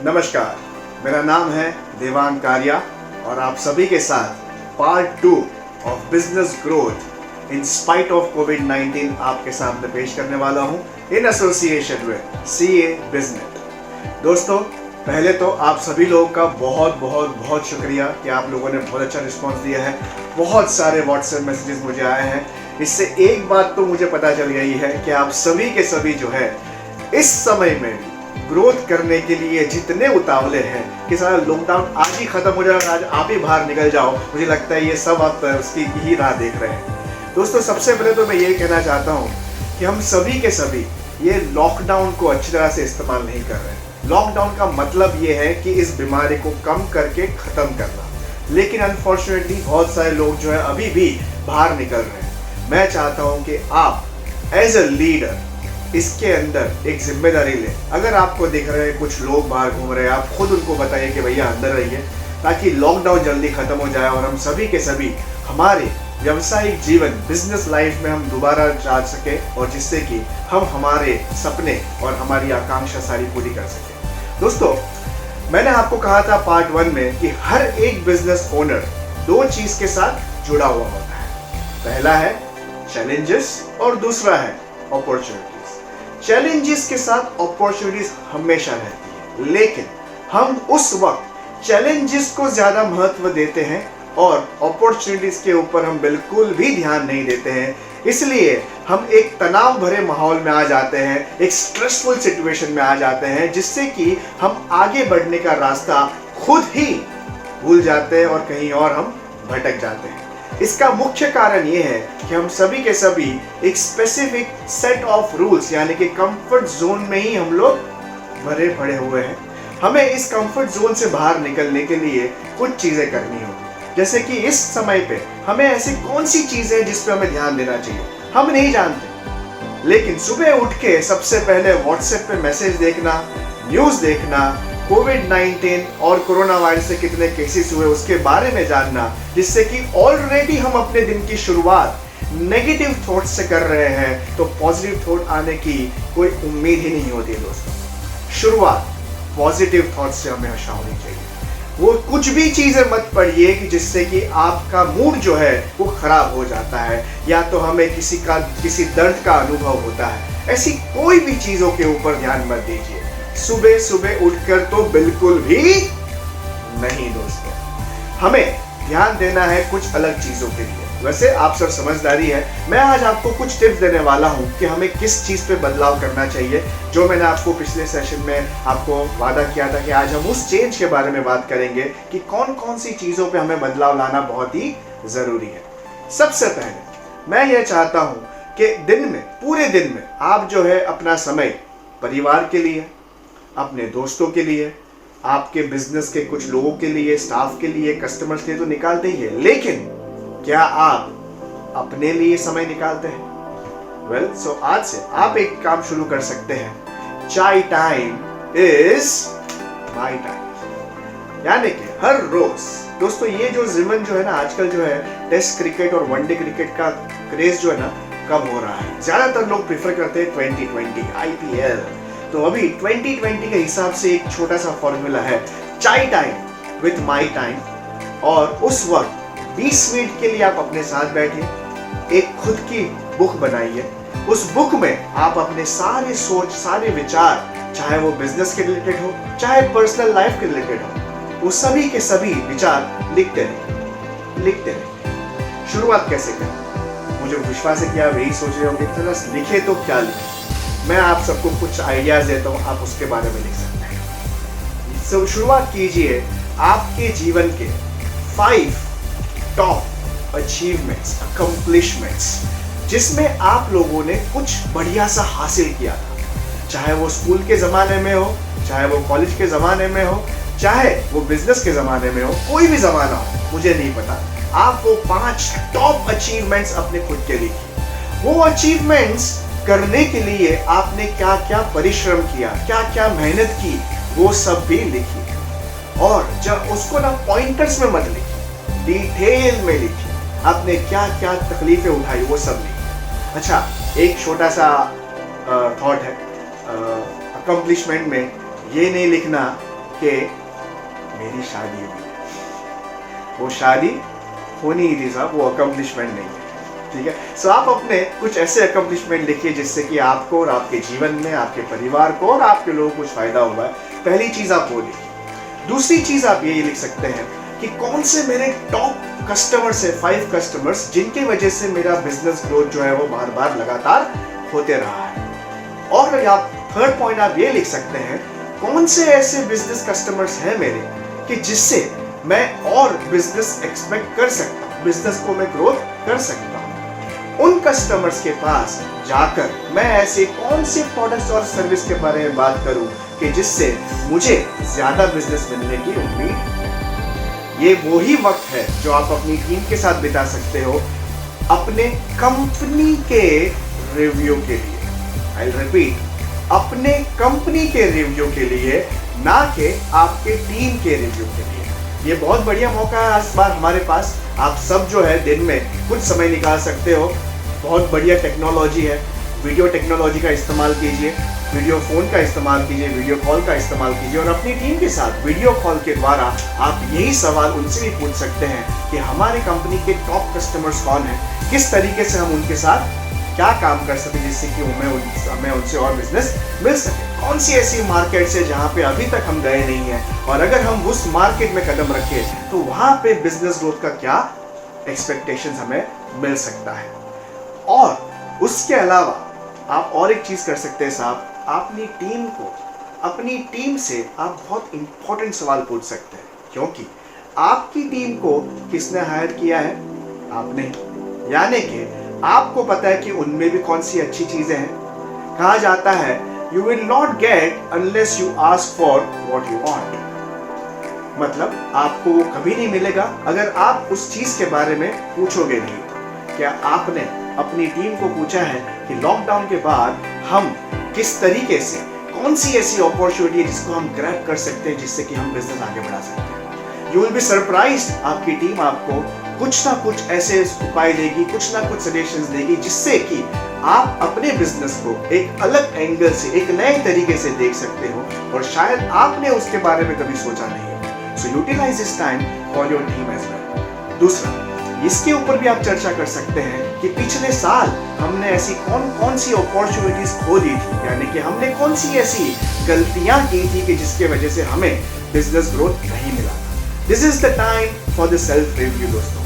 नमस्कार, मेरा नाम है देवांग कारिया और आप सभी के साथ part 2 of business growth in spite of कोविड-19 आपके सामने पेश करने वाला हूं in association with CA business. दोस्तों, पहले तो आप सभी लोगों का बहुत शुक्रिया कि आप लोगों ने बहुत अच्छा रिस्पांस दिया है। बहुत सारे व्हाट्सएप मैसेजेस मुझे आए हैं। इससे एक बात तो मुझे पता चल गई है कि आप सभी के सभी जो है इस समय में ग्रोथ करने के लिए जितने उतावले हैं कि सारा लॉकडाउन आज ही खत्म हो जाए, आज आप ही बाहर निकल जाओ। मुझे लगता है ये सब आप उसकी ही राह देख रहे हैं। दोस्तों, सबसे पहले तो मैं ये कहना चाहता हूँ कि हम सभी के सभी ये लॉकडाउन को अच्छी तरह से इस्तेमाल नहीं कर रहे हैं। लॉकडाउन का मतलब ये है कि इस बीमारी को कम करके ख़त्म करना, लेकिन अनफॉर्चुनेटली बहुत सारे लोग जो है अभी भी बाहर निकल रहे हैं। मैं चाहता हूँ कि आप एज अ लीडर इसके अंदर एक जिम्मेदारी लें। अगर आपको दिख रहे हैं कुछ लोग बाहर घूम रहे हैं, आप खुद उनको बताइए कि भैया अंदर रहिए, ताकि लॉकडाउन जल्दी खत्म हो जाए और हम सभी के सभी हमारे व्यावसायिक जीवन, बिजनेस लाइफ में हम दोबारा जा सके और जिससे कि हम हमारे सपने और हमारी आकांक्षा सारी पूरी कर सके। दोस्तों, मैंने आपको कहा था पार्ट 1 में कि हर एक बिजनेस ओनर 2 चीज के साथ जुड़ा हुआ होता है। पहला है चैलेंजेस और दूसरा है अपॉर्चुनिटीज। चैलेंजेस के साथ अपॉर्चुनिटीज हमेशा रहती है, लेकिन हम उस वक्त चैलेंजेस को ज्यादा महत्व देते हैं और अपॉर्चुनिटीज के ऊपर हम बिल्कुल भी ध्यान नहीं देते हैं। इसलिए हम एक तनाव भरे माहौल में आ जाते हैं, एक स्ट्रेसफुल सिचुएशन में आ जाते हैं, जिससे कि हम आगे बढ़ने का रास्ता खुद ही भूल जाते हैं और कहीं और हम भटक जाते हैं। इसका मुख्य कारण यह है कि हम सभी के सभी एक स्पेसिफिक सेट ऑफ रूल्स यानी कि कंफर्ट जोन में ही हम लोग भरे पड़े हुए हैं। हमें इस कंफर्ट जोन से बाहर निकलने के लिए कुछ चीजें करनी होगी। जैसे कि इस समय पे हमें ऐसी कौन सी चीजें हैं जिस पे हमें ध्यान देना चाहिए, हम नहीं जानते। लेकिन सुबह उठ के सबसे पहले व्हाट्सएप पे मैसेज देखना, न्यूज देखना, कोविड-19 और कोरोना वायरस से कितने केसेस हुए उसके बारे में जानना, जिससे कि ऑलरेडी हम अपने दिन की शुरुआत नेगेटिव थॉट से कर रहे हैं तो पॉजिटिव थॉट आने की कोई उम्मीद ही नहीं होती। दोस्तों, शुरुआत पॉजिटिव थॉट से हमेशा होनी चाहिए। वो कुछ भी चीजें मत पढ़िए कि जिससे कि आपका मूड जो है वो खराब हो जाता है या तो हमें किसी दर्द का अनुभव होता है। ऐसी कोई भी चीजों के ऊपर ध्यान मत दीजिए। सुबह सुबह उठकर तो बिल्कुल भी नहीं। दोस्तों, हमें ध्यान देना है कुछ अलग चीजों के लिए। वैसे आप सब समझदारी है, मैं आज आपको कुछ टिप्स देने वाला हूं कि हमें किस चीज पे बदलाव करना चाहिए, जो मैंने आपको पिछले सेशन में आपको वादा किया था कि आज हम उस चेंज के बारे में बात करेंगे कि कौन कौन सी चीजों पे हमें बदलाव लाना बहुत ही जरूरी है। सबसे पहले मैं ये चाहता हूं कि पूरे दिन में आप जो है अपना समय परिवार के लिए, अपने दोस्तों के लिए, आपके बिजनेस के कुछ लोगों के लिए, स्टाफ के लिए, कस्टमर्स के लिए तो निकालते ही है, लेकिन क्या आप अपने लिए समय निकालते हैं? सो आज से आप एक काम शुरू कर सकते हैं। चाय टाइम इज माय टाइम, यानी कि हर रोज। दोस्तों, ये जो जीवन जो है ना आजकल जो है टेस्ट क्रिकेट और वनडे क्रिकेट का क्रेज जो है ना कम हो रहा है। ज्यादातर लोग प्रेफर करते हैं 2020 IPL। तो अभी 2020 के हिसाब से एक छोटा सा फॉर्मूला है, चाय टाइम विथ माई टाइम। और उस वक्त 20 मिनट के लिए आप अपने साथ बैठिए, एक खुद की बुक बनाइए। उस बुक में आप अपने सारे सोच, सारे विचार, चाहे वो बिजनेस के रिलेटेड हो, चाहे पर्सनल लाइफ के रिलेटेड हो, वो सभी के सभी विचार लिखते रहिए। शुरुआत कैसे करें? मुझे विश्वास है कि आप यही सोच रहे होंगे, चलो लिखे तो क्या लिखे। मैं आप सबको कुछ आइडियाज देता हूं, आप उसके बारे में लिख सकते हैं। शुरुआत कीजिए आपके जीवन के 5 टॉप अचीवमेंट्स, अकम्प्लिशमेंट्स, जिसमें आप लोगों ने कुछ बढ़िया सा हासिल किया था। चाहे वो स्कूल के जमाने में हो, चाहे वो कॉलेज के जमाने में हो, चाहे वो बिजनेस के जमाने में हो, कोई भी जमाना हो, मुझे नहीं पता। आप वो 5 टॉप अचीवमेंट्स अपने खुद के लिखिए। वो अचीवमेंट्स करने के लिए आपने क्या क्या परिश्रम किया, क्या क्या मेहनत की, वो सब भी लिखिए। और जब उसको ना पॉइंटर्स में मत लिखिए, डिटेल में लिखिए। आपने क्या क्या तकलीफें उठाई वो सब लिखिए। अच्छा, एक छोटा सा थॉट है अकम्प्लिशमेंट में, ये नहीं लिखना कि मेरी शादी हुई। वो शादी होनी ही थी साहब, वो अकम्पलिशमेंट नहीं है। ठीक है, सो आप अपने कुछ ऐसे अकम्पलिशमेंट लिखिए जिससे कि आपको और आपके जीवन में, आपके परिवार को और आपके लोगों को कुछ फायदा हुआ है। पहली चीज आप वो लिखिए। दूसरी चीज आप ये लिख सकते हैं कि कौन से मेरे टॉप कस्टमर्स है, 5 कस्टमर्स जिनके वजह से मेरा बिजनेस ग्रोथ जो है वो बार बार लगातार होते रहा है। और आप थर्ड पॉइंट आप ये लिख सकते हैं, कौन से ऐसे बिजनेस कस्टमर्स हैं मेरे कि जिससे मैं और बिजनेस एक्सपेक्ट कर सकता हूं, बिजनेस को मैं ग्रोथ कर सकता हूं। उन कस्टमर्स के पास जाकर मैं ऐसे कौन से प्रोडक्ट्स और सर्विस के बारे में बात करूं कि जिससे मुझे ज्यादा बिजनेस मिलने की उम्मीद। ये वही वक्त है जो आप अपनी टीम के साथ बिता सकते हो अपने कंपनी के रिव्यू के लिए। आई विल रिपीट, अपने कंपनी के रिव्यू के लिए, ना कि आपके टीम के रिव्यू के लिए। ये बहुत बढ़िया मौका है इस बार हमारे पास। आप सब जो है दिन में कुछ समय निकाल सकते हो। बहुत बढ़िया टेक्नोलॉजी है, वीडियो टेक्नोलॉजी का इस्तेमाल कीजिए, वीडियो फोन का इस्तेमाल कीजिए, वीडियो कॉल का इस्तेमाल कीजिए और अपनी टीम के साथ वीडियो कॉल के द्वारा आप यही सवाल उनसे भी पूछ सकते हैं कि हमारे कंपनी के टॉप कस्टमर्स कौन हैं, किस तरीके से हम उनके साथ क्या काम कर सके जिससे कि हमें उनसे और बिजनेस मिल सके। कौन सी ऐसी मार्केट है जहां पे अभी तक हम गए नहीं हैं और अगर हम उस मार्केट में कदम रखें तो वहां पे बिजनेस ग्रोथ का क्या एक्सपेक्टेशंस हमें मिल सकता है। और उसके अलावा आप और एक चीज कर सकते हैं साहब, अपनी टीम से आप बहुत इंपॉर्टेंट सवाल पूछ सकते हैं, क्योंकि आपकी टीम को किसने हायर किया है? आपने। यानी कि आपको पता है कि उनमें भी कौन सी अच्छी चीजें हैं। कहा जाता है you will not gate unless you ask for what you want. मतलब आपको वो कभी नहीं मिलेगा अगर आप उस चीज के बारे में पूछोगे नहीं। क्या आपने अपनी टीम को पूछा है कि लॉकडाउन के बाद हम किस तरीके से, कौन सी ऐसी अपॉर्चुनिटी है जिसको हम ग्रैब कर सकते हैं जिससे कि हम बिजनेस आगे बढ़ा सकते हैं? यू विल बी सरप्राइज्ड, आपकी टीम आपको कुछ ना कुछ ऐसे उपाय देगी, कुछ ना कुछ सजेशंस देगी जिससे कि आप अपने बिजनेस को एक अलग एंगल से, एक नए तरीके से देख सकते हो और शायद आपने उसके बारे में कभी सोचा नहीं है। So utilise this time for your team as well. दूसरा, इसके ऊपर भी आप चर्चा कर सकते हैं कि पिछले साल हमने ऐसी कौन सी अपॉर्चुनिटीज खो दी थी, यानी कि हमने कौन सी ऐसी गलतियां की थी कि जिसके वजह से हमें बिजनेस ग्रोथ नहीं मिला। This is the time for the self review. दोस्तों,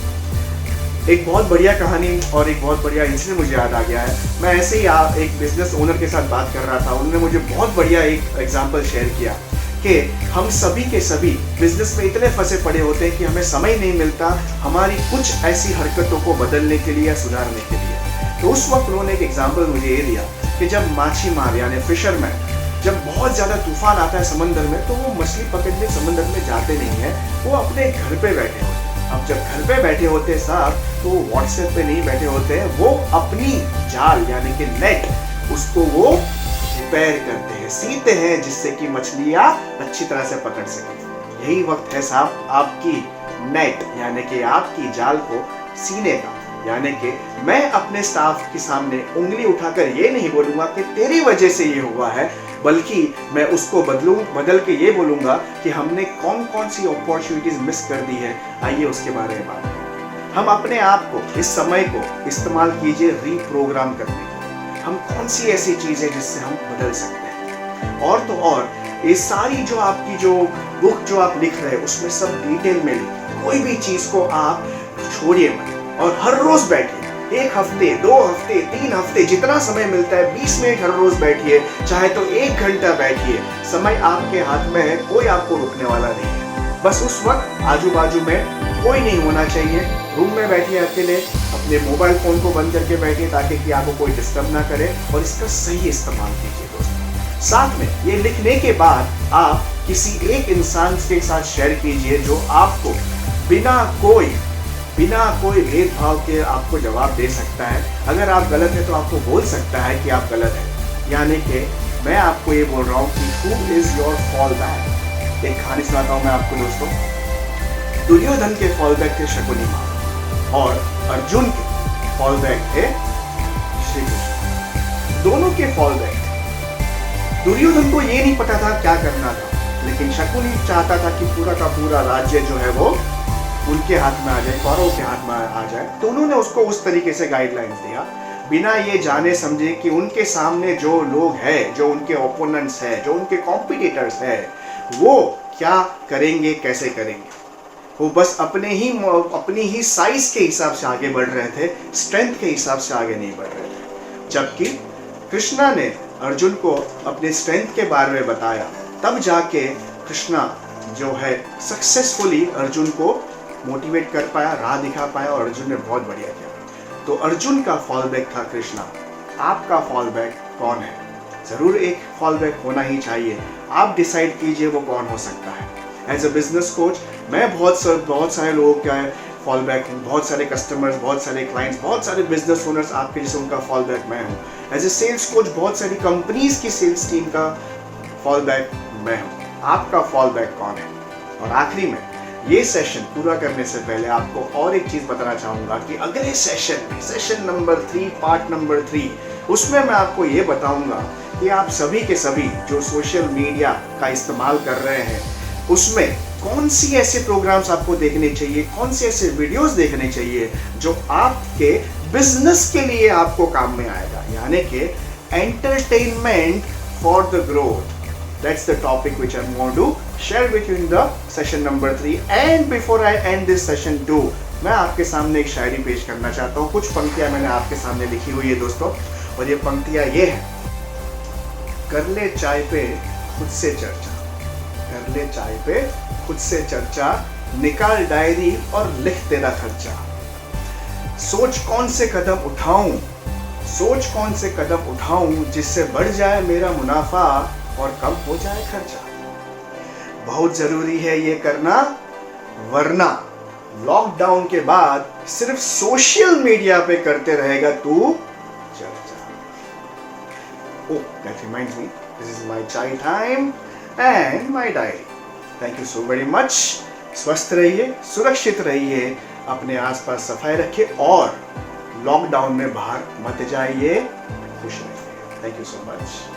एक बहुत बढ़िया कहानी और एक बहुत बढ़िया इंसिडेंट मुझे याद आ गया है। मैं ऐसे ही एक बिजनेस ओनर के साथ बात कर रहा था, उन्होंने मुझे बहुत बढ़िया एक एग्जांपल शेयर किया कि हम सभी के सभी बिजनेस में इतने फंसे पड़े होते हैं कि हमें समय नहीं मिलता हमारी कुछ ऐसी हरकतों को बदलने के लिए या सुधारने के लिए। तो उस वक्त उन्होंने एक एग्जांपल मुझे ये दिया कि जब माछी मार यानी फिशरमैन, जब बहुत ज्यादा तूफान आता है समंदर में, तो वो मछली पकड़ने समंदर में जाते नहीं है, वो अपने घर पे बैठे होते हैं। अब जब घर पे बैठे होते हैं साहब, तो वो व्हाट्सएप पे नहीं बैठे होते हैं, वो अपनी जाल यानी कि नेट, उसको वो रिपेयर करते हैं, सीते हैं, जिससे कि मछलियां अच्छी तरह से पकड़ सके। यही वक्त है साहब आपकी नेट यानी कि आपकी जाल को सीने का। यानी कि मैं अपने स्टाफ के सामने उंगली उठाकर ये नहीं बोलूंगा कि तेरी वजह से ये हुआ है, बल्कि मैं उसको बदल के ये बोलूंगा कि हमने कौन सी अपॉर्चुनिटीज मिस कर दी है। आइए उसके बारे में बात करें। हम अपने आप को, इस समय को इस्तेमाल कीजिए रीप्रोग्राम करने के। हम कौन सी ऐसी चीज है जिससे हम बदल सकते हैं। और तो और ये सारी जो आपकी जो बुक जो आप लिख रहे हैं उसमें सब डिटेल में लिखिए। कोई भी चीज को आप छोड़िए मत और हर रोज बैठिए। 1 हफ्ते, 2 हफ्ते, 3 हफ्ते, जितना समय मिलता है, 20 मिनट हर रोज बैठिए, चाहे तो 1 घंटा बैठिए। समय आपके हाथ में है, कोई आपको रोकने वाला नहीं है। बस उस वक्त आजू बाजू में कोई नहीं होना चाहिए। रूम में बैठिए अकेले, अपने मोबाइल फोन को बंद करके बैठिए ताकि कि आपको कोई डिस्टर्ब ना करे और इसका सही इस्तेमाल कीजिए दोस्तों। साथ में ये लिखने के बाद आप किसी एक इंसान के साथ शेयर कीजिए जो आपको बिना कोई भेदभाव के आपको जवाब दे सकता है। अगर आप गलत है तो आपको बोल सकता है कि आप गलत हैं। यानी कि मैं आपको ये बोल रहा हूँ कि who is your fallback। एक कहानी सुनाता हूँ मैं आपको दोस्तों। दुर्योधन के फॉलबैक थे शकुनी माँ और अर्जुन के फॉलबैक थे श्री कृष्ण। दोनों के फॉलबैक थे। दुर्योधन को ये नहीं पता था क्या करना था, लेकिन शकुनी चाहता था कि पूरा का पूरा राज्य जो है वो उनके हाथ में आ जाए, कौरव के हाथ में आ जाए। तो उन्होंने उसको उस तरीके से गाइडलाइंस दिया, बिना ये जाने समझे कि उनके सामने जो लोग हैं, जो उनके ओपोनेंट्स हैं, जो उनके कॉम्पिटिटर्स हैं, वो क्या करेंगे, कैसे करेंगे। वो बस अपनी ही साइज के हिसाब से आगे बढ़ रहे थे, स्ट्रेंथ के हिसाब से आगे नहीं बढ़ रहे थे। जबकि कृष्णा ने अर्जुन को अपने स्ट्रेंथ के बारे में बताया, तब जाके कृष्णा जो है सक्सेसफुली अर्जुन को मोटिवेट कर पाया, राह दिखा पाया, और अर्जुन ने बहुत बढ़िया किया। तो अर्जुन का फॉल बैक था कृष्णा। आपका फॉल बैक कौन है? जरूर एक फॉल बैक होना ही चाहिए। आप डिसाइड कीजिए वो कौन हो सकता है। एज अ बिजनेस कोच मैं बहुत सारे लोगों का फॉल बैक हूँ, बहुत सारे कस्टमर्स, बहुत सारे क्लाइंट्स, बहुत सारे बिजनेस ओनर्स आपके जैसे उनका फॉल बैक मैं हूँ। एज ए सेल्स कोच बहुत सारी कंपनीज की सेल्स टीम का फॉल बैक मैं हूँ। आपका फॉल बैक कौन है? और आखिरी में ये सेशन पूरा करने से पहले आपको और एक चीज बताना चाहूंगा कि अगले सेशन नंबर 3, पार्ट नंबर 3, उसमें मैं आपको ये बताऊंगा कि आप सभी के सभी जो सोशल मीडिया का इस्तेमाल कर रहे हैं, उसमें कौन सी ऐसे प्रोग्राम्स आपको देखने चाहिए, कौन से ऐसे वीडियोस देखने चाहिए जो आपके बिजनेस के लिए आपको काम में आएगा, यानी कि entertainment for the growth. That's the topic which I'm going to share with you in the session number 3. And before I end this session 2, मैं आपके सामने एक शायरी पेश करना चाहता हूँ। कुछ पंक्तियाँ मैंने आपके सामने लिखी हुई है दोस्तों, और ये पंक्तियाँ ये हैं। कर ले चाय पे खुद से चर्चा, कर ले चाय पे खुद से चर्चा, निकाल डायरी और लिख तेरा खर्चा। सोच कौन से कदम उठाऊं, सोच कौन से कदम उठाऊं जिससे बढ़ जाए मेरा मुनाफा और कम हो जाए खर्चा। बहुत जरूरी है ये करना, वरना लॉकडाउन के बाद सिर्फ सोशल मीडिया पे करते रहेगा तू चर्चा। Oh, that reminds me, this is my chai time and my diary. Thank you so very much. स्वस्थ रहिए, सुरक्षित रहिए, अपने आसपास सफाई रखिए और लॉकडाउन में बाहर मत जाइए, खुश रहिए। Thank you so much.